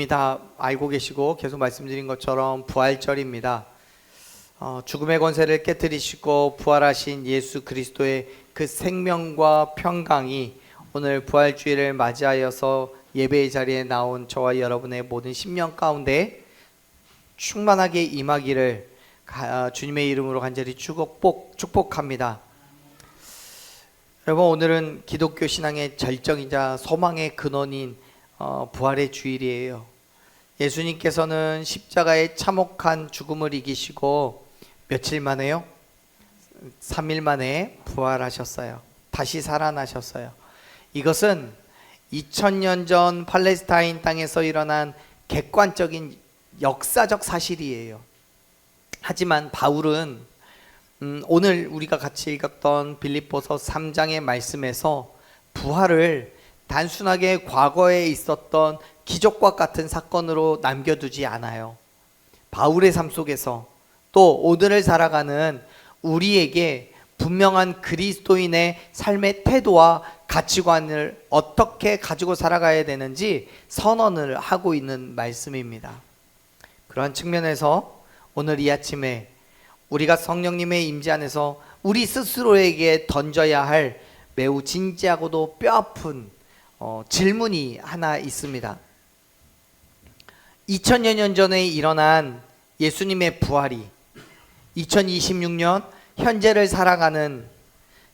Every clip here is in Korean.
이미 다 알고 계시고 계속 말씀드린 것처럼 부활절입니다. 죽음의 권세를 깨뜨리시고 부활하신 예수 그리스도의 그 생명과 평강이 오늘 부활주일을 맞이하여서 예배의 자리에 나온 저와 여러분의 모든 심령 가운데 충만하게 임하기를 주님의 이름으로 간절히 축복합니다. 여러분, 오늘은 기독교 신앙의 절정이자 소망의 근원인 부활의 주일이에요. 예수님께서는 십자가의 참혹한 죽음을 이기시고 며칠 만에요? 3일 만에 부활하셨어요. 다시 살아나셨어요. 이것은 2000년 전 팔레스타인 땅에서 일어난 객관적인 역사적 사실이에요. 하지만 바울은 오늘 우리가 같이 읽었던 빌립보서 3장의 말씀에서 부활을 단순하게 과거에 있었던 기적과 같은 사건으로 남겨두지 않아요. 바울의 삶 속에서 또 오늘을 살아가는 우리에게 분명한 그리스도인의 삶의 태도와 가치관을 어떻게 가지고 살아가야 되는지 선언을 하고 있는 말씀입니다. 그런 측면에서 오늘 이 아침에 우리가 성령님의 임재 안에서 우리 스스로에게 던져야 할 매우 진지하고도 뼈아픈 질문이 하나 있습니다. 2000여 년 전에 일어난 예수님의 부활이 2026년 현재를 살아가는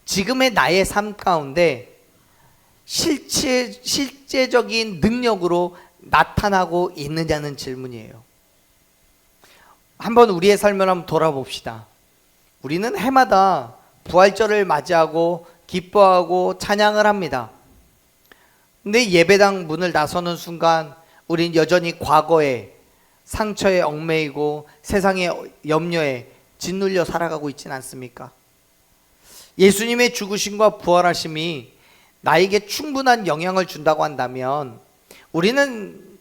지금의 나의 삶 가운데 실제적인 능력으로 나타나고 있느냐는 질문이에요. 한번 우리의 삶을 한번 돌아봅시다. 우리는 해마다 부활절을 맞이하고 기뻐하고 찬양을 합니다. 근데 예배당 문을 나서는 순간 우린 여전히 과거에 상처에 얽매이고 세상의 염려에 짓눌려 살아가고 있지는 않습니까? 예수님의 죽으심과 부활하심이 나에게 충분한 영향을 준다고 한다면 우리는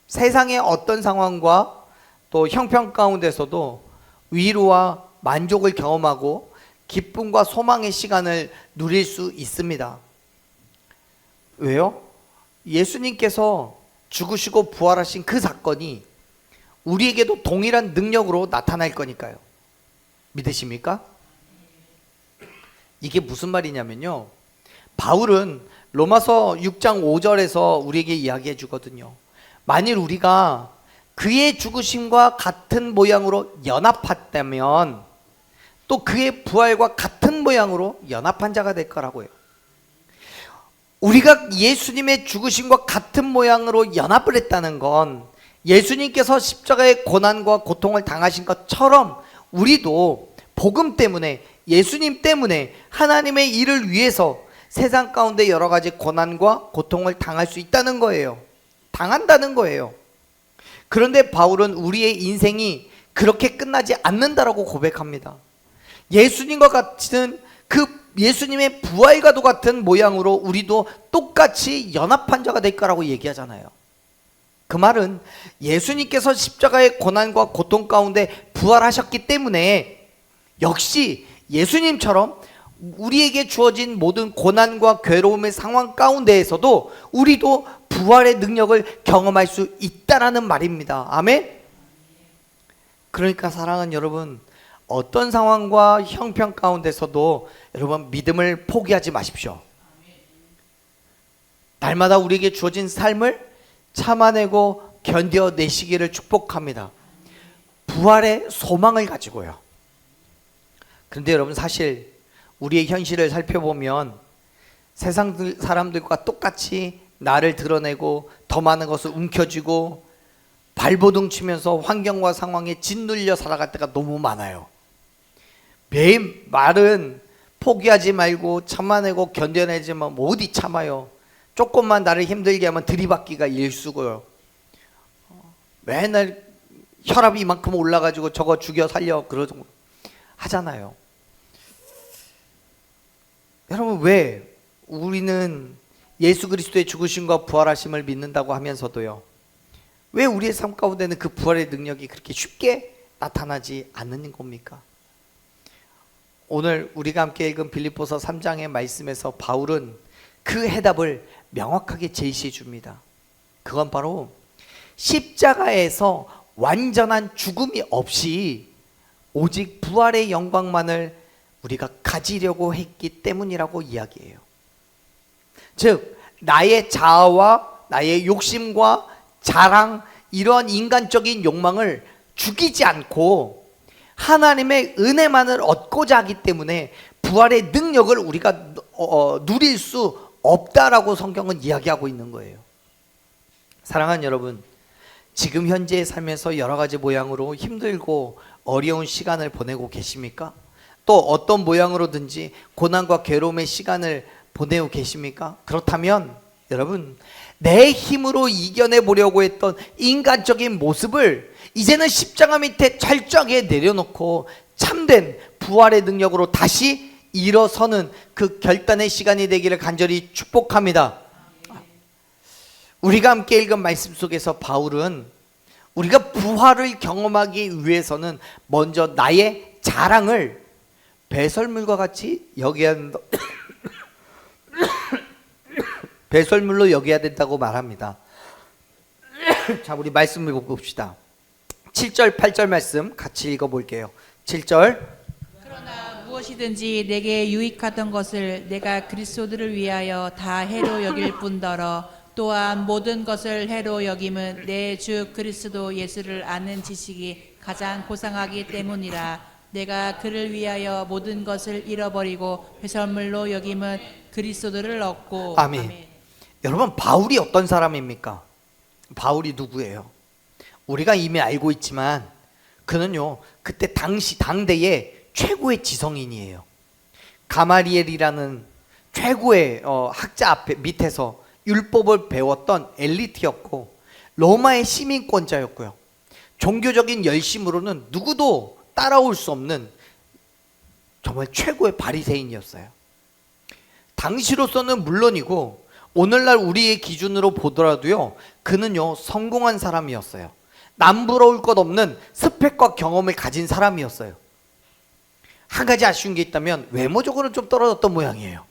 세상의 어떤 상황과 또 형편 가운데서도 위로와 만족을 경험하고 기쁨과 소망의 시간을 누릴 수 있습니다. 왜요? 예수님께서 죽으시고 부활하신 그 사건이 우리에게도 동일한 능력으로 나타날 거니까요. 믿으십니까? 이게 무슨 말이냐면요, 바울은 로마서 6장 5절에서 우리에게 이야기해 주거든요. 만일 우리가 그의 죽으심과 같은 모양으로 연합했다면 또 그의 부활과 같은 모양으로 연합한 자가 될 거라고요. 우리가 예수님의 죽으심과 같은 모양으로 연합을 했다는 건 예수님께서 십자가의 고난과 고통을 당하신 것처럼 우리도 복음 때문에, 예수님 때문에 하나님의 일을 위해서 세상 가운데 여러 가지 고난과 고통을 당할 수 있다는 거예요. 당한다는 거예요. 그런데 바울은 우리의 인생이 그렇게 끝나지 않는다라고 고백합니다. 예수님과 같은 그 예수님의 부활과도 같은 모양으로 우리도 똑같이 연합한 자가 될 거라고 얘기하잖아요. 그 말은 예수님께서 십자가의 고난과 고통 가운데 부활하셨기 때문에 역시 예수님처럼 우리에게 주어진 모든 고난과 괴로움의 상황 가운데에서도 우리도 부활의 능력을 경험할 수 있다라는 말입니다. 아멘? 그러니까 사랑하는 여러분, 어떤 상황과 형편 가운데서도 여러분 믿음을 포기하지 마십시오. 날마다 우리에게 주어진 삶을 참아내고 견뎌내시기를 축복합니다. 부활의 소망을 가지고요. 그런데 여러분, 사실 우리의 현실을 살펴보면 세상 사람들과 똑같이 나를 드러내고 더 많은 것을 움켜쥐고 발버둥 치면서 환경과 상황에 짓눌려 살아갈 때가 너무 많아요. 매일 말은 포기하지 말고 참아내고 견뎌내지만 뭐 어디 참아요. 조금만 나를 힘들게 하면 들이받기가 일쑤고요. 맨날 혈압이 이만큼 올라가지고 저거 죽여 살려 그러고 하잖아요. 여러분, 왜 우리는 예수 그리스도의 죽으심과 부활하심을 믿는다고 하면서도요, 왜 우리의 삶 가운데는 그 부활의 능력이 그렇게 쉽게 나타나지 않는 겁니까? 오늘 우리가 함께 읽은 빌립보서 3장의 말씀에서 바울은 그 해답을 명확하게 제시해 줍니다. 그건 바로 십자가에서 완전한 죽음이 없이 오직 부활의 영광만을 우리가 가지려고 했기 때문이라고 이야기해요. 즉 나의 자아와 나의 욕심과 자랑, 이러한 인간적인 욕망을 죽이지 않고 하나님의 은혜만을 얻고자 하기 때문에 부활의 능력을 우리가 누릴 수 없다라고 성경은 이야기하고 있는 거예요. 사랑하는 여러분, 지금 현재의 삶에서 여러 가지 모양으로 힘들고 어려운 시간을 보내고 계십니까? 또 어떤 모양으로든지 고난과 괴로움의 시간을 보내고 계십니까? 그렇다면 여러분, 내 힘으로 이겨내 보려고 했던 인간적인 모습을 이제는 십자가 밑에 철저하게 내려놓고 참된 부활의 능력으로 다시 일어서는 그 결단의 시간이 되기를 간절히 축복합니다. 우리가 함께 읽은 말씀 속에서 바울은 우리가 부활을 경험하기 위해서는 먼저 나의 자랑을 배설물과 같이 여겨야 한다. 배설물로 여겨야 된다고 말합니다. 자, 우리 말씀을 봅시다. 7절 8절 말씀 같이 읽어볼게요. 7절 그러나 무엇이든지 내게 유익하던 것을 내가 그리스도를 위하여 다 해로 여길 뿐더러 또한 모든 것을 해로 여김은 내 주 그리스도 예수를 아는 지식이 가장 고상하기 때문이라. 내가 그를 위하여 모든 것을 잃어버리고 배설물로 여김은 그리스도를 얻고. 아멘. 여러분, 바울이 어떤 사람입니까? 바울이 누구예요? 우리가 이미 알고 있지만 그는요, 그때 당대의 최고의 지성인이에요. 가마리엘이라는 최고의 학자 밑에서 율법을 배웠던 엘리트였고 로마의 시민권자였고요. 종교적인 열심으로는 누구도 따라올 수 없는 정말 최고의 바리새인이었어요. 당시로서는 물론이고 오늘날 우리의 기준으로 보더라도요, 그는요 성공한 사람이었어요. 남부러울 것 없는 스펙과 경험을 가진 사람이었어요. 한 가지 아쉬운 게 있다면 외모적으로는 좀 떨어졌던 모양이에요.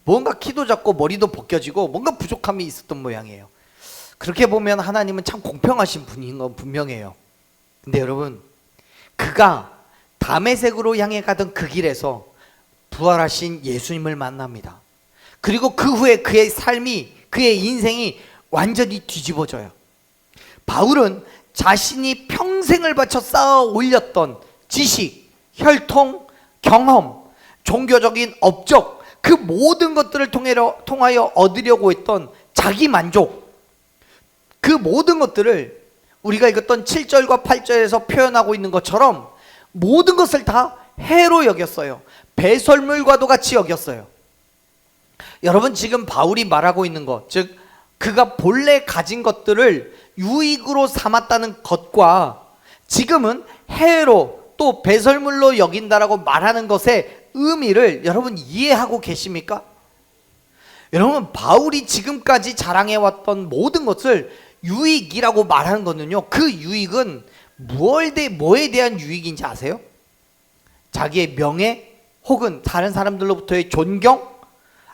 뭔가 키도 작고 머리도 벗겨지고 뭔가 부족함이 있었던 모양이에요. 그렇게 보면 하나님은 참 공평하신 분인 건 분명해요. 근데 여러분, 그가 다메섹으로 향해 가던 그 길에서 부활하신 예수님을 만납니다. 그리고 그 후에 그의 삶이, 그의 인생이 완전히 뒤집어져요. 바울은 자신이 평생을 바쳐 쌓아 올렸던 지식, 혈통, 경험, 종교적인 업적, 그 모든 것들을 통하여 얻으려고 했던 자기 만족, 그 모든 것들을 우리가 읽었던 7절과 8절에서 표현하고 있는 것처럼 모든 것을 다 해로 여겼어요. 배설물과도 같이 여겼어요. 여러분, 지금 바울이 말하고 있는 것, 즉 그가 본래 가진 것들을 유익으로 삼았다는 것과 지금은 해로 또 배설물로 여긴다라고 말하는 것의 의미를 여러분 이해하고 계십니까? 여러분, 바울이 지금까지 자랑해왔던 모든 것을 유익이라고 말하는 거는요, 그 유익은 뭐에 대한 유익인지 아세요? 자기의 명예 혹은 다른 사람들로부터의 존경,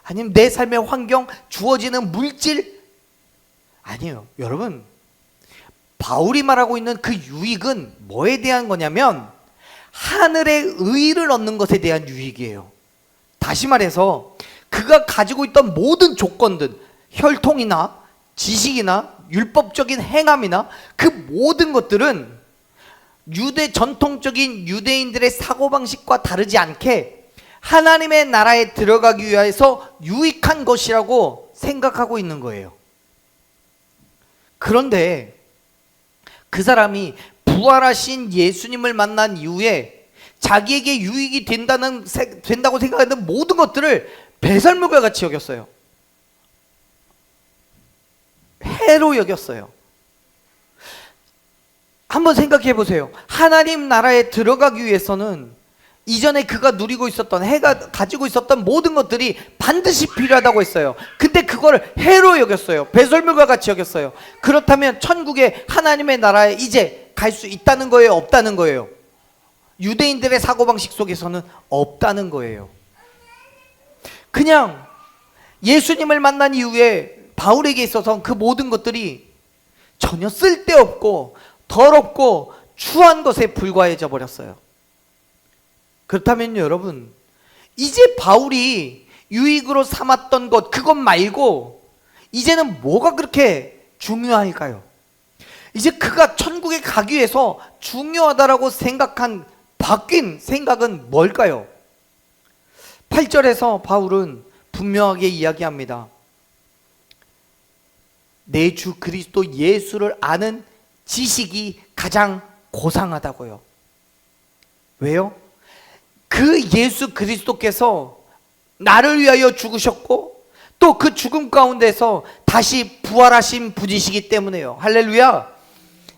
아니면 내 삶의 환경, 주어지는 물질? 아니에요. 여러분, 바울이 말하고 있는 그 유익은 뭐에 대한 거냐면 하늘의 의를 얻는 것에 대한 유익이에요. 다시 말해서 그가 가지고 있던 모든 조건들, 혈통이나 지식이나 율법적인 행함이나 그 모든 것들은 전통적인 유대인들의 사고방식과 다르지 않게 하나님의 나라에 들어가기 위해서 유익한 것이라고 생각하고 있는 거예요. 그런데 그 사람이 부활하신 예수님을 만난 이후에 자기에게 유익이 된다고 생각하는 모든 것들을 배설물과 같이 여겼어요. 해로 여겼어요. 한번 생각해 보세요. 하나님 나라에 들어가기 위해서는 이전에 그가 누리고 있었던, 해가 가지고 있었던 모든 것들이 반드시 필요하다고 했어요. 근데 그걸 해로 여겼어요. 배설물과 같이 여겼어요. 그렇다면 천국의 하나님의 나라에 이제 갈 수 있다는 거예요? 없다는 거예요? 유대인들의 사고방식 속에서는 없다는 거예요. 그냥 예수님을 만난 이후에 바울에게 있어서 그 모든 것들이 전혀 쓸데없고 더럽고 추한 것에 불과해져 버렸어요. 그렇다면 여러분, 이제 바울이 유익으로 삼았던 것, 그것 말고 이제는 뭐가 그렇게 중요할까요? 이제 그가 천국에 가기 위해서 중요하다라고 생각한 바뀐 생각은 뭘까요? 8절에서 바울은 분명하게 이야기합니다. 내 주 그리스도 예수를 아는 지식이 가장 고상하다고요. 왜요? 그 예수 그리스도께서 나를 위하여 죽으셨고 또 그 죽음 가운데서 다시 부활하신 분이시기 때문에요. 할렐루야.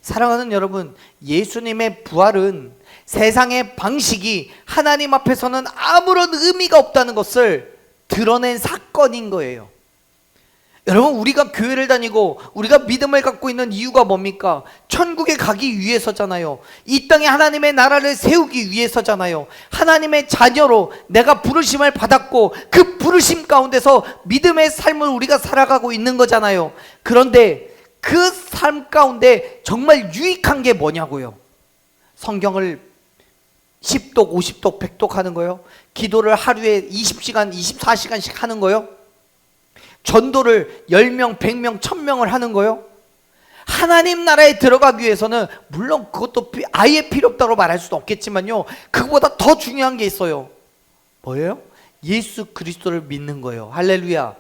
사랑하는 여러분, 예수님의 부활은 세상의 방식이 하나님 앞에서는 아무런 의미가 없다는 것을 드러낸 사건인 거예요. 여러분, 우리가 교회를 다니고 우리가 믿음을 갖고 있는 이유가 뭡니까? 천국에 가기 위해서잖아요. 이 땅에 하나님의 나라를 세우기 위해서잖아요. 하나님의 자녀로 내가 부르심을 받았고 그 부르심 가운데서 믿음의 삶을 우리가 살아가고 있는 거잖아요. 그런데 그 삶 가운데 정말 유익한 게 뭐냐고요? 성경을 10독, 50독, 100독 하는 거요? 기도를 하루에 20시간, 24시간씩 하는 거요? 전도를 10명, 100명, 1000명을 하는 거요? 하나님 나라에 들어가기 위해서는 물론 그것도 아예 필요 없다고 말할 수도 없겠지만요, 그거보다 더 중요한 게 있어요. 뭐예요? 예수 그리스도를 믿는 거예요. 할렐루야.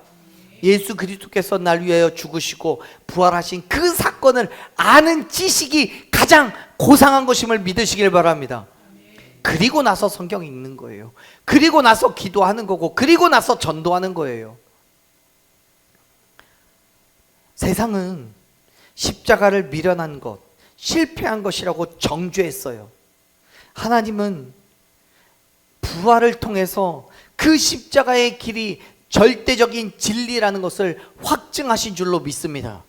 예수 그리스도께서 날 위하여 죽으시고 부활하신 그 사건을 아는 지식이 가장 고상한 것임을 믿으시길 바랍니다. 그리고 나서 성경 읽는 거예요. 그리고 나서 기도하는 거고, 그리고 나서 전도하는 거예요. 세상은 십자가를 미련한 것, 실패한 것이라고 정죄했어요. 하나님은 부활을 통해서 그 십자가의 길이 절대적인 진리라는 것을 확증하신 줄로 믿습니다.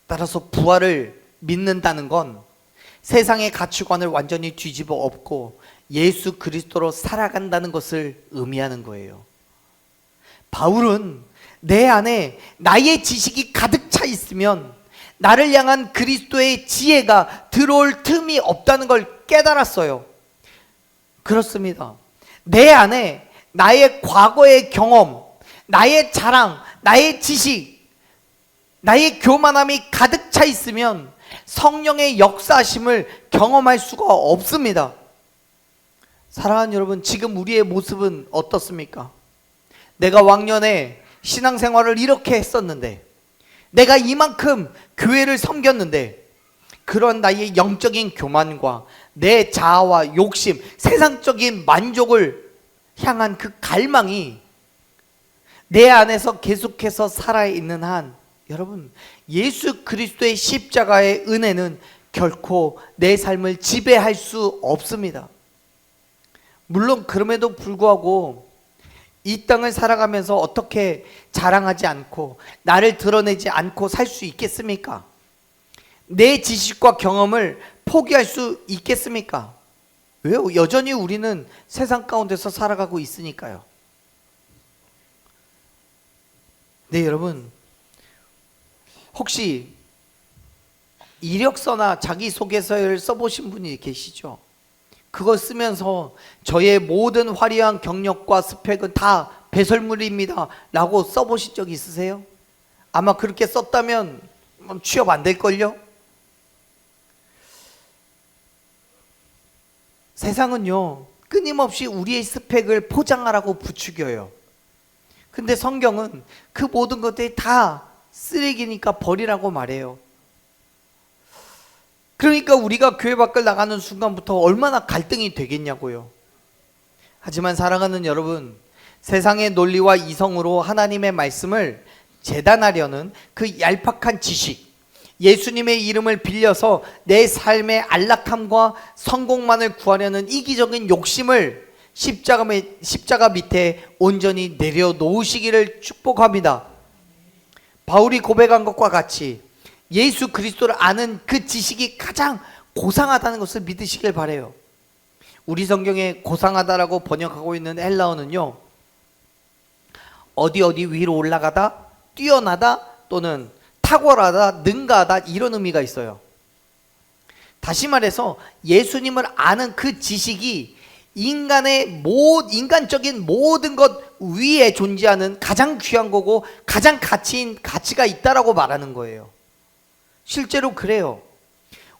따라서 부활을 믿는다는 건 세상의 가치관을 완전히 뒤집어 엎고 예수 그리스도로 살아간다는 것을 의미하는 거예요. 바울은 내 안에 나의 지식이 가득 차 있으면 나를 향한 그리스도의 지혜가 들어올 틈이 없다는 걸 깨달았어요. 그렇습니다. 내 안에 나의 과거의 경험, 나의 자랑, 나의 지식, 나의 교만함이 가득 차 있으면 성령의 역사하심을 경험할 수가 없습니다. 사랑하는 여러분, 지금 우리의 모습은 어떻습니까? 내가 왕년에 신앙생활을 이렇게 했었는데, 내가 이만큼 교회를 섬겼는데, 그런 나의 영적인 교만과 내 자아와 욕심, 세상적인 만족을 향한 그 갈망이 내 안에서 계속해서 살아있는 한, 여러분, 예수 그리스도의 십자가의 은혜는 결코 내 삶을 지배할 수 없습니다. 물론 그럼에도 불구하고 이 땅을 살아가면서 어떻게 자랑하지 않고 나를 드러내지 않고 살 수 있겠습니까? 내 지식과 경험을 포기할 수 있겠습니까? 왜요? 여전히 우리는 세상 가운데서 살아가고 있으니까요. 네, 여러분, 혹시 이력서나 자기소개서를 써보신 분이 계시죠? 그거 쓰면서 저의 모든 화려한 경력과 스펙은 다 배설물입니다 라고 써보신 적 있으세요? 아마 그렇게 썼다면 취업 안 될걸요? 세상은요, 끊임없이 우리의 스펙을 포장하라고 부추겨요. 근데 성경은 그 모든 것들이 다 쓰레기니까 버리라고 말해요. 그러니까 우리가 교회 밖을 나가는 순간부터 얼마나 갈등이 되겠냐고요. 하지만 사랑하는 여러분, 세상의 논리와 이성으로 하나님의 말씀을 재단하려는 그 얄팍한 지식, 예수님의 이름을 빌려서 내 삶의 안락함과 성공만을 구하려는 이기적인 욕심을 십자가 밑에 온전히 내려놓으시기를 축복합니다. 바울이 고백한 것과 같이 예수 그리스도를 아는 그 지식이 가장 고상하다는 것을 믿으시길 바라요. 우리 성경에 고상하다라고 번역하고 있는 헬라어는요, 어디 위로 올라가다, 뛰어나다 또는 탁월하다, 능가하다 이런 의미가 있어요. 다시 말해서 예수님을 아는 그 지식이 인간적인 모든 것 위에 존재하는 가장 귀한 거고 가장 가치가 있다라고 말하는 거예요. 실제로 그래요.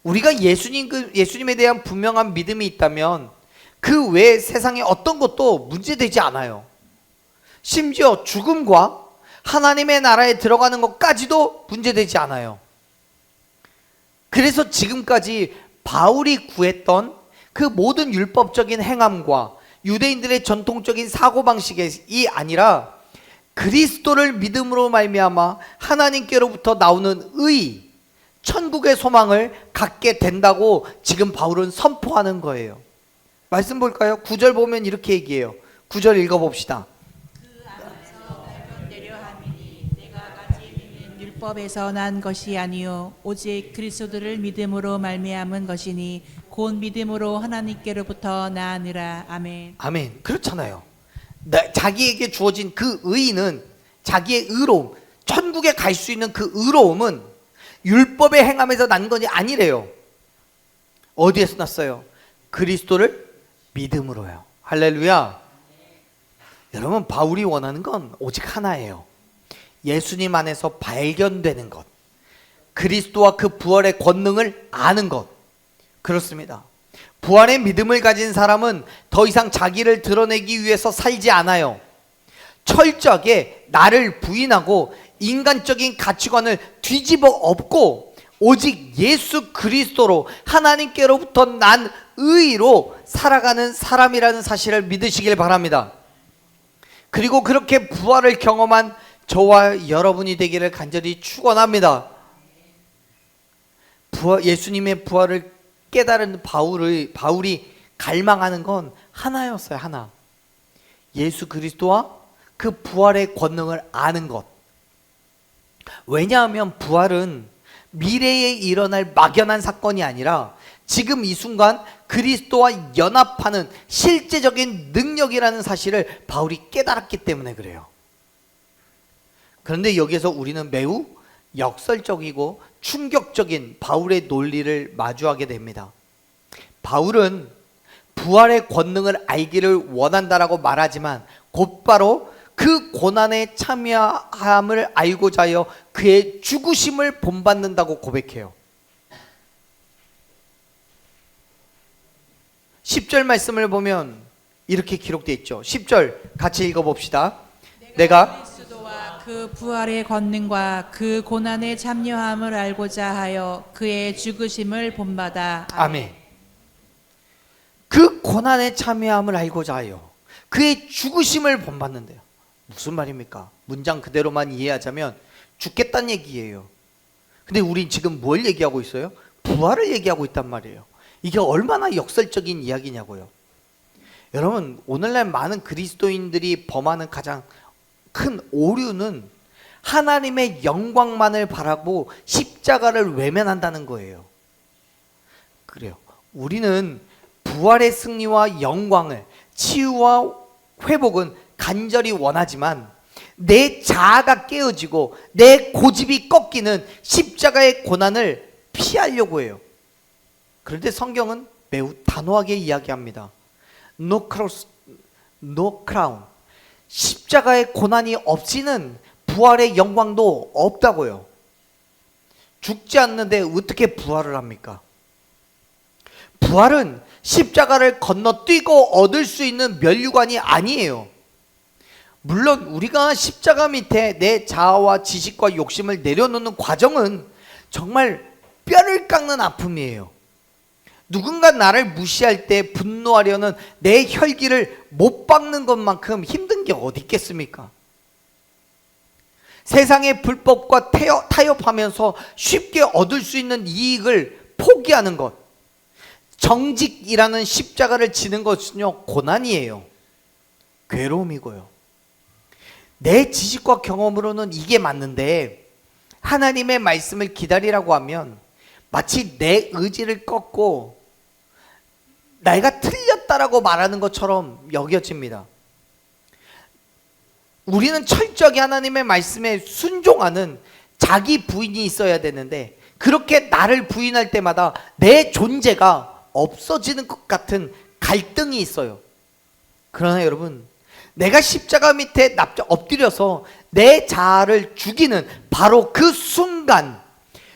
우리가 예수님에 대한 분명한 믿음이 있다면 그 외에 세상에 어떤 것도 문제되지 않아요. 심지어 죽음과 하나님의 나라에 들어가는 것까지도 문제되지 않아요. 그래서 지금까지 바울이 구했던 그 모든 율법적인 행함과 유대인들의 전통적인 사고방식이 아니라 그리스도를 믿음으로 말미암아 하나님께로부터 나오는 의, 천국의 소망을 갖게 된다고 지금 바울은 선포하는 거예요. 말씀 볼까요? 9절 보면 이렇게 얘기해요. 9절 읽어봅시다. 그 안에서 발견되려 함이니 내가 가지는 율법에서 난 것이 아니요 오직 그리스도를 믿음으로 말미암은 것이니 곧 믿음으로 하나님께로부터 나으니라. 아멘. 아멘. 그렇잖아요. 자기에게 주어진 그 의는, 자기의 의로움, 천국에 갈 수 있는 그 의로움은 율법의 행함에서 난 것이 아니래요. 어디에서 났어요? 그리스도를 믿음으로요. 할렐루야. 여러분, 바울이 원하는 건 오직 하나예요. 예수님 안에서 발견되는 것, 그리스도와 그 부활의 권능을 아는 것. 그렇습니다. 부활의 믿음을 가진 사람은 더 이상 자기를 드러내기 위해서 살지 않아요. 철저하게 나를 부인하고 인간적인 가치관을 뒤집어 엎고 오직 예수 그리스도로 하나님께로부터 난 의로 살아가는 사람이라는 사실을 믿으시길 바랍니다. 그리고 그렇게 부활을 경험한 저와 여러분이 되기를 간절히 축원합니다. 예수님의 부활을 깨달은 바울이 갈망하는 건 하나였어요. 하나. 예수 그리스도와 그 부활의 권능을 아는 것. 왜냐하면 부활은 미래에 일어날 막연한 사건이 아니라 지금 이 순간 그리스도와 연합하는 실제적인 능력이라는 사실을 바울이 깨달았기 때문에 그래요. 그런데 여기에서 우리는 매우 역설적이고 충격적인 바울의 논리를 마주하게 됩니다. 바울은 부활의 권능을 알기를 원한다라고 말하지만 곧바로 그 고난에 참여함을 알고자 하여 그의 죽으심을 본받는다고 고백해요. 10절 말씀을 보면 이렇게 기록되어 있죠. 10절 같이 읽어봅시다. 내가 그리스도와 그 부활의 권능과 그 고난에 참여함을 알고자 하여 그의 죽으심을 본받아. 아멘. 그 고난에 참여함을 알고자 하여 그의 죽으심을 본받는데요. 무슨 말입니까? 문장 그대로만 이해하자면 죽겠다는 얘기예요. 근데 우린 지금 뭘 얘기하고 있어요? 부활을 얘기하고 있단 말이에요. 이게 얼마나 역설적인 이야기냐고요. 여러분, 오늘날 많은 그리스도인들이 범하는 가장 큰 오류는 하나님의 영광만을 바라고 십자가를 외면한다는 거예요. 그래요. 우리는 부활의 승리와 영광을, 치유와 회복은 간절히 원하지만 내 자아가 깨어지고 내 고집이 꺾이는 십자가의 고난을 피하려고 해요. 그런데 성경은 매우 단호하게 이야기합니다. No cross, no crown. 십자가의 고난이 없이는 부활의 영광도 없다고요. 죽지 않는데 어떻게 부활을 합니까? 부활은 십자가를 건너뛰고 얻을 수 있는 면류관이 아니에요. 물론 우리가 십자가 밑에 내 자아와 지식과 욕심을 내려놓는 과정은 정말 뼈를 깎는 아픔이에요. 누군가 나를 무시할 때 분노하려는 내 혈기를 못 박는 것만큼 힘든 게 어디 있겠습니까? 세상의 불법과 타협하면서 쉽게 얻을 수 있는 이익을 포기하는 것, 정직이라는 십자가를 지는 것은요, 고난이에요. 괴로움이고요. 내 지식과 경험으로는 이게 맞는데 하나님의 말씀을 기다리라고 하면 마치 내 의지를 꺾고 내가 틀렸다라고 말하는 것처럼 여겨집니다. 우리는 철저하게 하나님의 말씀에 순종하는 자기 부인이 있어야 되는데 그렇게 나를 부인할 때마다 내 존재가 없어지는 것 같은 갈등이 있어요. 그러나 여러분, 내가 십자가 밑에 엎드려서 내 자아를 죽이는 바로 그 순간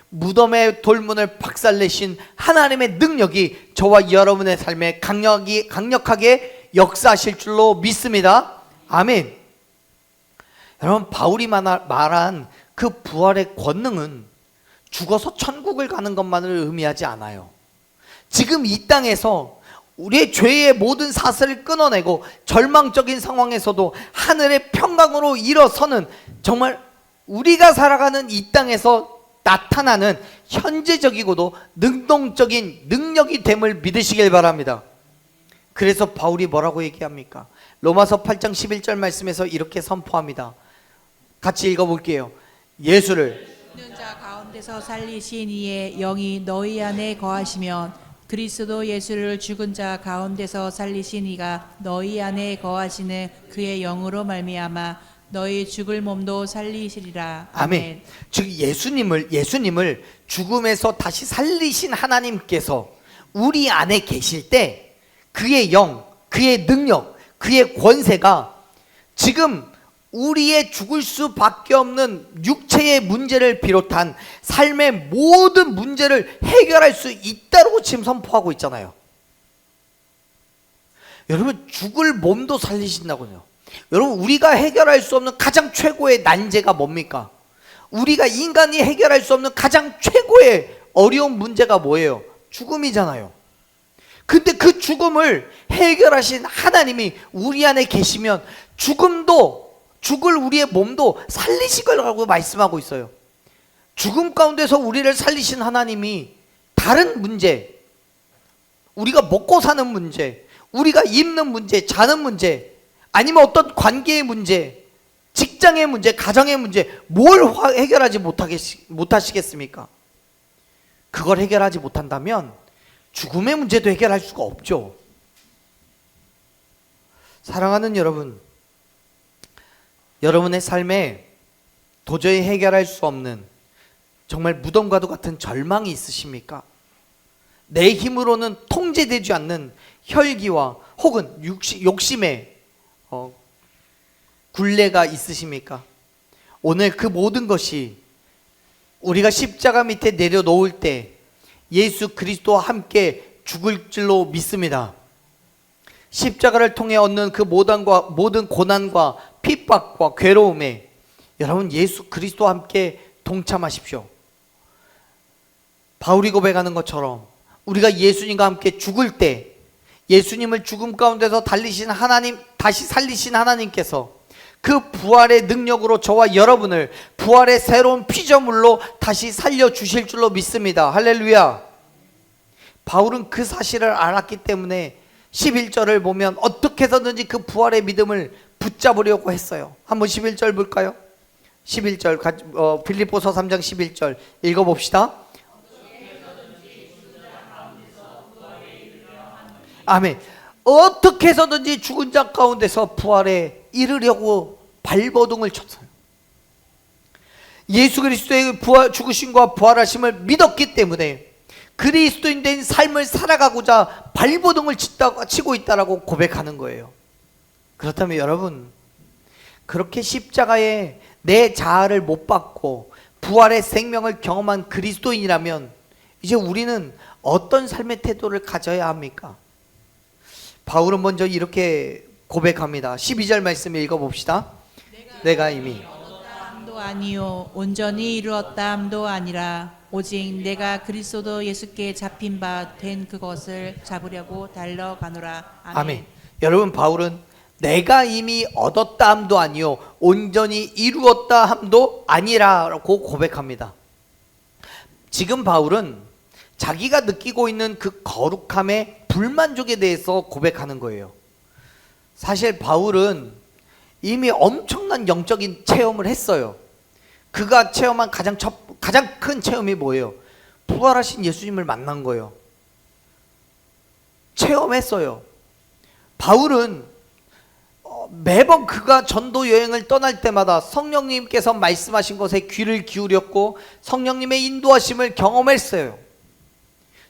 무덤의 돌문을 박살내신 하나님의 능력이 저와 여러분의 삶에 강력하게 역사하실 줄로 믿습니다. 아멘. 여러분, 바울이 말한 그 부활의 권능은 죽어서 천국을 가는 것만을 의미하지 않아요. 지금 이 땅에서 우리의 죄의 모든 사슬을 끊어내고 절망적인 상황에서도 하늘의 평강으로 일어서는, 정말 우리가 살아가는 이 땅에서 나타나는 현재적이고도 능동적인 능력이 됨을 믿으시길 바랍니다. 그래서 바울이 뭐라고 얘기합니까? 로마서 8장 11절 말씀에서 이렇게 선포합니다. 같이 읽어볼게요. 예수를 죽는 자 가운데서 살리신 이의 영이 너희 안에 거하시면 그리스도 예수를 죽은 자 가운데서 살리신 이가 너희 안에 거하시는 그의 영으로 말미암아 너희 죽을 몸도 살리시리라. 아멘. 즉 예수님을 죽음에서 다시 살리신 하나님께서 우리 안에 계실 때 그의 영, 그의 능력, 그의 권세가 지금 우리의 죽을 수밖에 없는 육체의 문제를 비롯한 삶의 모든 문제를 해결할 수 있다고 지금 선포하고 있잖아요. 여러분, 죽을 몸도 살리신다고요. 여러분, 우리가 해결할 수 없는 가장 최고의 난제가 뭡니까? 우리가 인간이 해결할 수 없는 가장 최고의 어려운 문제가 뭐예요? 죽음이잖아요. 근데 그 죽음을 해결하신 하나님이 우리 안에 계시면 죽을 우리의 몸도 살리실 거라고 말씀하고 있어요. 죽음 가운데서 우리를 살리신 하나님이 다른 문제, 우리가 먹고 사는 문제, 우리가 입는 문제, 자는 문제, 아니면 어떤 관계의 문제, 직장의 문제, 가정의 문제, 뭘 해결하지 못하시겠습니까? 그걸 해결하지 못한다면 죽음의 문제도 해결할 수가 없죠. 사랑하는 여러분, 여러분의 삶에 도저히 해결할 수 없는 정말 무덤과도 같은 절망이 있으십니까? 내 힘으로는 통제되지 않는 혈기와 혹은 욕심의 굴레가 있으십니까? 오늘 그 모든 것이 우리가 십자가 밑에 내려놓을 때 예수 그리스도와 함께 죽을 줄로 믿습니다. 십자가를 통해 얻는 그 모든 고난과 핍박과 괴로움에 여러분 예수 그리스도와 함께 동참하십시오. 바울이 고백하는 것처럼 우리가 예수님과 함께 죽을 때 예수님을 죽음 가운데서 다시 살리신 하나님께서 그 부활의 능력으로 저와 여러분을 부활의 새로운 피조물로 다시 살려주실 줄로 믿습니다. 할렐루야. 바울은 그 사실을 알았기 때문에 11절을 보면 어떻게 해서든지 그 부활의 믿음을 붙잡으려고 했어요. 한번 11절 볼까요? 11절 빌립보서 3장 11절 읽어봅시다. 아멘. 어떻게 해서든지 죽은 자 가운데서 부활에 이르려고 발버둥을 쳤어요. 예수 그리스도의 죽으심과 부활하심을 믿었기 때문에 그리스도인 된 삶을 살아가고자 발버둥을 치고 있다라고 고백하는 거예요. 그렇다면 여러분, 그렇게 십자가에 내 자아를 못 박고 부활의 생명을 경험한 그리스도인이라면 이제 우리는 어떤 삶의 태도를 가져야 합니까? 바울은 먼저 이렇게 고백합니다. 12절 말씀 읽어봅시다. 내가 이미 얻었다함도 아니요 온전히 이루었다함도 아니라 오직 내가 그리스도 예수께 잡힌 바 된 그것을 잡으려고 달려가노라. 아멘. 아멘. 여러분, 바울은 내가 이미 얻었다함도 아니요 온전히 이루었다함도 아니라고 고백합니다. 지금 바울은 자기가 느끼고 있는 그 거룩함의 불만족에 대해서 고백하는 거예요. 사실 바울은 이미 엄청난 영적인 체험을 했어요. 그가 체험한 가장 큰 체험이 뭐예요? 부활하신 예수님을 만난 거예요. 체험했어요. 바울은 매번 그가 전도 여행을 떠날 때마다 성령님께서 말씀하신 것에 귀를 기울였고 성령님의 인도하심을 경험했어요.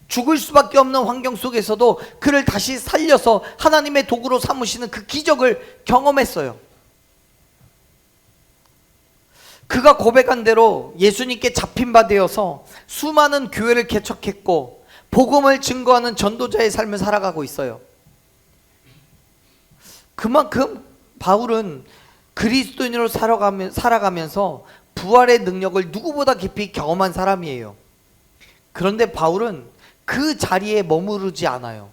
죽을 수밖에 없는 환경 속에서도 그를 다시 살려서 하나님의 도구로 삼으시는 그 기적을 경험했어요. 그가 고백한 대로 예수님께 잡힌 바 되어서 수많은 교회를 개척했고 복음을 증거하는 전도자의 삶을 살아가고 있어요. 그만큼 바울은 그리스도인으로 살아가면서 부활의 능력을 누구보다 깊이 경험한 사람이에요. 그런데 바울은 그 자리에 머무르지 않아요.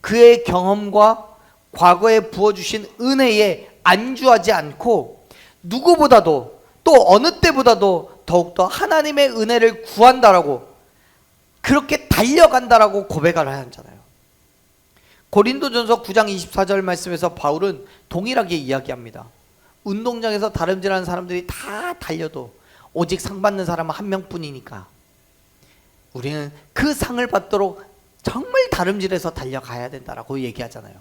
그의 경험과 과거에 부어주신 은혜에 안주하지 않고 누구보다도 또 어느 때보다도 더욱더 하나님의 은혜를 구한다라고, 그렇게 달려간다라고 고백을 하잖아요. 고린도전서 9장 24절 말씀에서 바울은 동일하게 이야기합니다. 운동장에서 다름질하는 사람들이 다 달려도 오직 상 받는 사람은 한 명뿐이니까 우리는 그 상을 받도록 정말 다름질해서 달려가야 된다라고 얘기하잖아요.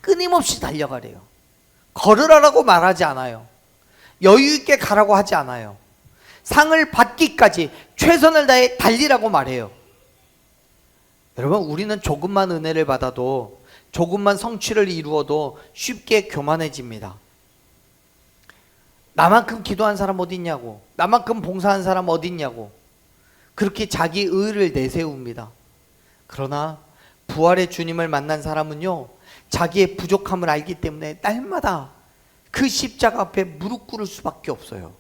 끊임없이 달려가래요. 걸으라고 말하지 않아요. 여유 있게 가라고 하지 않아요. 상을 받기까지 최선을 다해 달리라고 말해요. 여러분, 우리는 조금만 은혜를 받아도, 조금만 성취를 이루어도 쉽게 교만해집니다. 나만큼 기도한 사람 어디 있냐고, 나만큼 봉사한 사람 어디 있냐고, 그렇게 자기 의를 내세웁니다. 그러나 부활의 주님을 만난 사람은요, 자기의 부족함을 알기 때문에 날마다 그 십자가 앞에 무릎 꿇을 수밖에 없어요.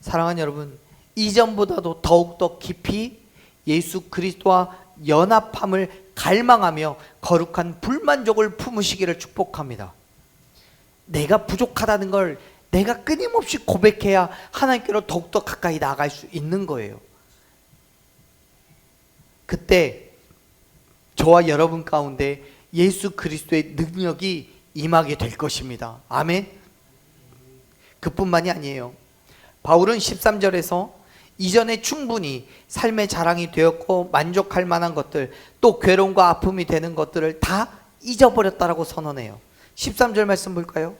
사랑하는 여러분, 이전보다도 더욱더 깊이 예수 그리스도와 연합함을 갈망하며 거룩한 불만족을 품으시기를 축복합니다. 내가 부족하다는 걸 내가 끊임없이 고백해야 하나님께로 더욱더 가까이 나아갈 수 있는 거예요. 그때 저와 여러분 가운데 예수 그리스도의 능력이 임하게 될 것입니다. 아멘. 그뿐만이 아니에요. 바울은 13절에서 이전에 충분히 삶의 자랑이 되었고 만족할 만한 것들, 또 괴로움과 아픔이 되는 것들을 다 잊어버렸다라고 선언해요. 13절 말씀 볼까요?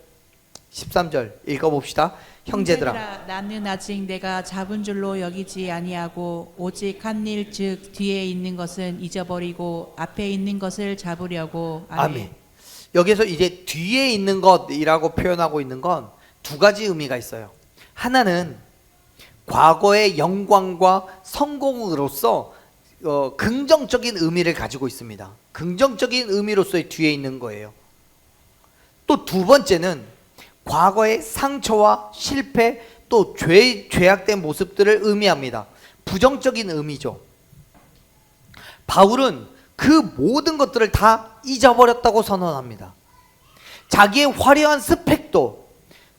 13절 읽어봅시다. 형제들아, 나는 아직 내가 잡은 줄로 여기지 아니하고 오직 한 일, 즉 뒤에 있는 것은 잊어버리고 앞에 있는 것을 잡으려고. 아멘. 여기서 이제 뒤에 있는 것이라고 표현하고 있는 건 두 가지 의미가 있어요. 하나는 과거의 영광과 성공으로서 긍정적인 의미를 가지고 있습니다. 긍정적인 의미로서의 뒤에 있는 거예요. 또 두 번째는 과거의 상처와 실패, 또 죄악된 모습들을 의미합니다. 부정적인 의미죠. 바울은 그 모든 것들을 다 잊어버렸다고 선언합니다. 자기의 화려한 스펙도,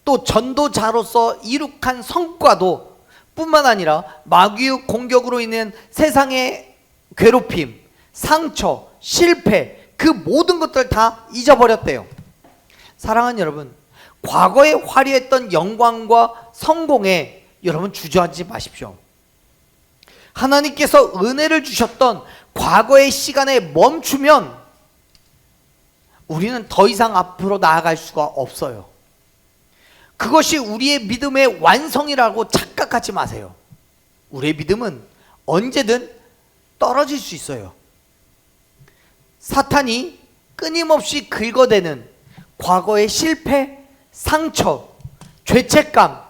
또 전도자로서 이룩한 성과도 뿐만 아니라 마귀의 공격으로 인한 세상의 괴롭힘, 상처, 실패, 그 모든 것들을 다 잊어버렸대요. 사랑하는 여러분, 과거에 화려했던 영광과 성공에 여러분 주저하지 마십시오. 하나님께서 은혜를 주셨던 과거의 시간에 멈추면 우리는 더 이상 앞으로 나아갈 수가 없어요. 그것이 우리의 믿음의 완성이라고 착각하지 마세요. 우리의 믿음은 언제든 떨어질 수 있어요. 사탄이 끊임없이 긁어대는 과거의 실패, 상처, 죄책감,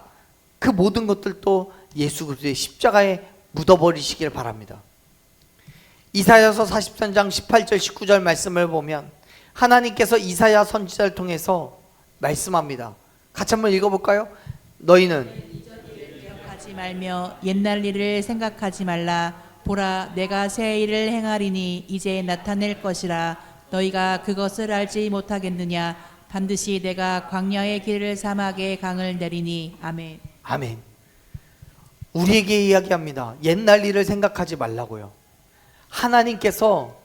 그 모든 것들도 예수 그리스도의 십자가에 묻어버리시길 바랍니다. 이사야서 43장 18절 19절 말씀을 보면 하나님께서 이사야 선지자를 통해서 말씀합니다. 같이 한번 읽어볼까요? 너희는 기억하지 말며 옛날 일을 생각하지 말라. 보라, 내가 새 일을 행하리니 이제 나타낼 것이라. 너희가 그것을 알지 못하겠느냐? 반드시 내가 광야의 길을 사막의 강을 내리니. 아멘. 아멘. 우리에게 이야기합니다. 옛날 일을 생각하지 말라고요. 하나님께서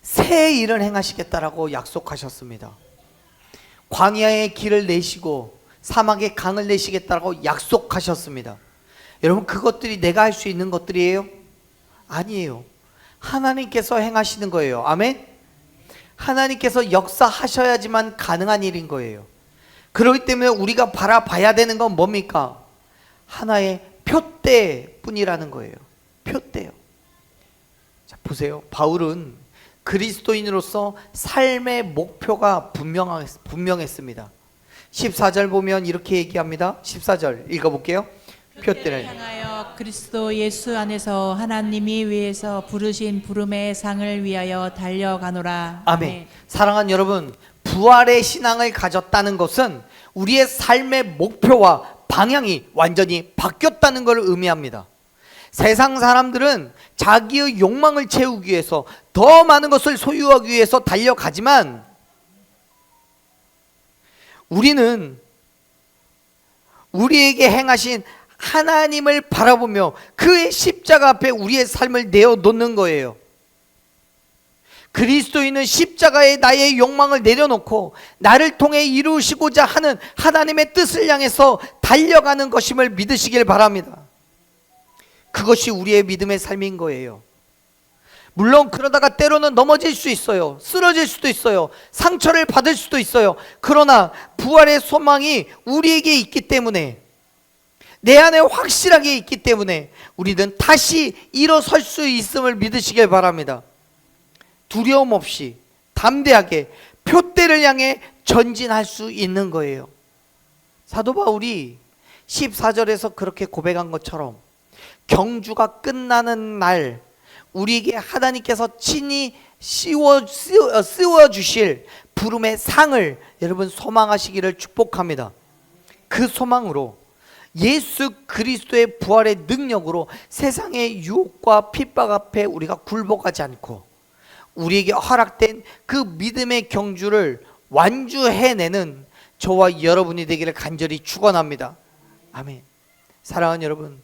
새 일을 행하시겠다라고 약속하셨습니다. 광야의 길을 내시고 사막의 강을 내시겠다라고 약속하셨습니다. 여러분, 그것들이 내가 할 수 있는 것들이에요? 아니에요. 하나님께서 행하시는 거예요. 아멘. 하나님께서 역사하셔야지만 가능한 일인 거예요. 그렇기 때문에 우리가 바라봐야 되는 건 뭡니까? 하나의 표대뿐이라는 거예요. 표대요. 자, 보세요. 바울은 그리스도인으로서 삶의 목표가 분명했습니다. 14절 보면 이렇게 얘기합니다. 14절 읽어볼게요. 표대를 향하여 그리스도 예수 안에서 하나님이 위에서 부르신 부름의 상을 위하여 달려가노라. 아멘. 사랑하는 여러분, 부활의 신앙을 가졌다는 것은 우리의 삶의 목표와 방향이 완전히 바뀌었다는 것을 의미합니다. 세상 사람들은 자기의 욕망을 채우기 위해서 더 많은 것을 소유하기 위해서 달려가지만 우리는 우리에게 행하신 하나님을 바라보며 그의 십자가 앞에 우리의 삶을 내어놓는 거예요. 그리스도인은 십자가에 나의 욕망을 내려놓고 나를 통해 이루시고자 하는 하나님의 뜻을 향해서 달려가는 것임을 믿으시길 바랍니다. 그것이 우리의 믿음의 삶인 거예요. 물론 그러다가 때로는 넘어질 수 있어요. 쓰러질 수도 있어요. 상처를 받을 수도 있어요. 그러나 부활의 소망이 우리에게 있기 때문에, 내 안에 확실하게 있기 때문에 우리는 다시 일어설 수 있음을 믿으시길 바랍니다. 두려움 없이 담대하게 표대를 향해 전진할 수 있는 거예요. 사도 바울이 14절에서 그렇게 고백한 것처럼 경주가 끝나는 날 우리에게 하나님께서 친히 씌워주실 부름의 상을 여러분 소망하시기를 축복합니다. 그 소망으로 예수 그리스도의 부활의 능력으로 세상의 유혹과 핍박 앞에 우리가 굴복하지 않고 우리에게 허락된 그 믿음의 경주를 완주해내는 저와 여러분이 되기를 간절히 축원합니다. 아멘. 사랑하는 여러분,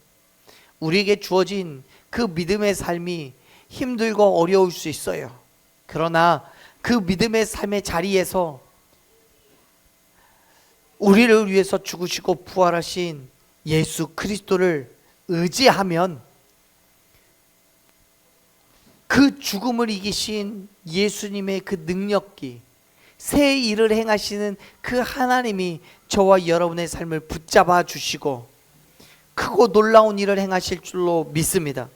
우리에게 주어진 그 믿음의 삶이 힘들고 어려울 수 있어요. 그러나 그 믿음의 삶의 자리에서 우리를 위해서 죽으시고 부활하신 예수 그리스도를 의지하면 그 죽음을 이기신 예수님의 그 능력기, 새 일을 행하시는 그 하나님이 저와 여러분의 삶을 붙잡아 주시고 크고 놀라운 일을 행하실 줄로 믿습니다.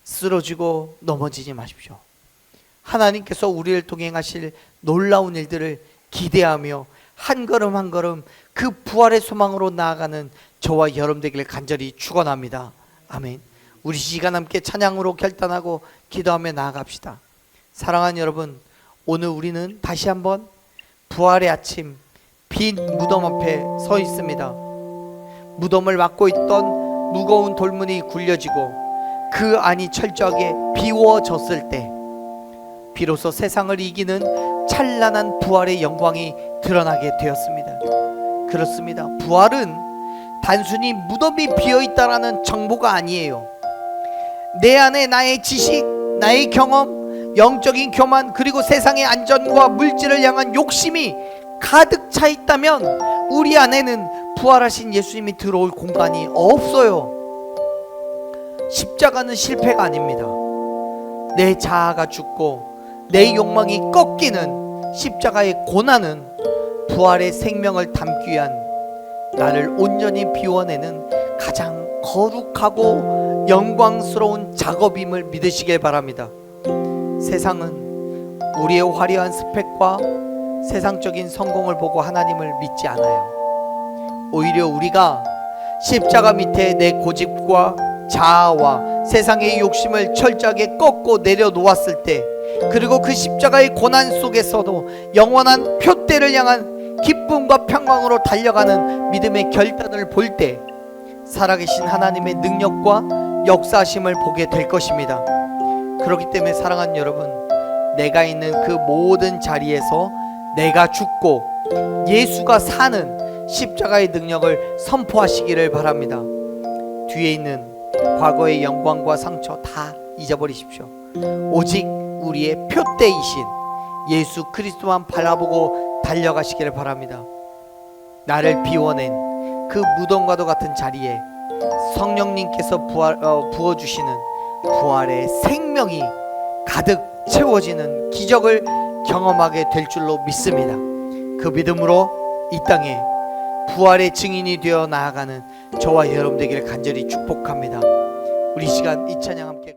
쓰러지고 넘어지지 마십시오. 하나님께서 우리를 통해 행하실 놀라운 일들을 기대하며 한 걸음 한 걸음 그 부활의 소망으로 나아가는 저와 여러분 되기를 간절히 축원합니다. 아멘. 우리 시간 함께 찬양으로 결단하고 기도하며 나아갑시다. 사랑하는 여러분, 오늘 우리는 다시 한번 부활의 아침 빈 무덤 앞에 서 있습니다. 무덤을 막고 있던 무거운 돌문이 굴려지고 그 안이 철저하게 비워졌을 때 비로소 세상을 이기는 찬란한 부활의 영광이 드러나게 되었습니다. 그렇습니다. 부활은 단순히 무덤이 비어있다라는 정보가 아니에요. 내 안에 나의 지식, 나의 경험, 영적인 교만, 그리고 세상의 안전과 물질을 향한 욕심이 가득 차 있다면 우리 안에는 부활하신 예수님이 들어올 공간이 없어요. 십자가는 실패가 아닙니다. 내 자아가 죽고 내 욕망이 꺾이는 십자가의 고난은 부활의 생명을 담기 위한 나를 온전히 비워내는 가장 거룩하고 영광스러운 작업임을 믿으시길 바랍니다. 세상은 우리의 화려한 스펙과 세상적인 성공을 보고 하나님을 믿지 않아요. 오히려 우리가 십자가 밑에 내 고집과 자아와 세상의 욕심을 철저하게 꺾고 내려놓았을 때, 그리고 그 십자가의 고난 속에서도 영원한 표대를 향한 기쁨과 평강으로 달려가는 믿음의 결단을 볼 때 살아계신 하나님의 능력과 역사하심을 보게 될 것입니다. 그렇기 때문에 사랑하는 여러분, 내가 있는 그 모든 자리에서 내가 죽고 예수가 사는 십자가의 능력을 선포하시기를 바랍니다. 뒤에 있는 과거의 영광과 상처 다 잊어버리십시오. 오직 우리의 표대이신 예수 그리스도만 바라보고 달려가시기를 바랍니다. 나를 비워낸 그 무덤과도 같은 자리에 성령님께서 부어주시는 부활의 생명이 가득 채워지는 기적을 경험하게 될 줄로 믿습니다. 그 믿음으로 이 땅에 부활의 증인이 되어 나아가는 저와 여러분 되기를 간절히 축복합니다. 우리 이 시간 이 찬양 함께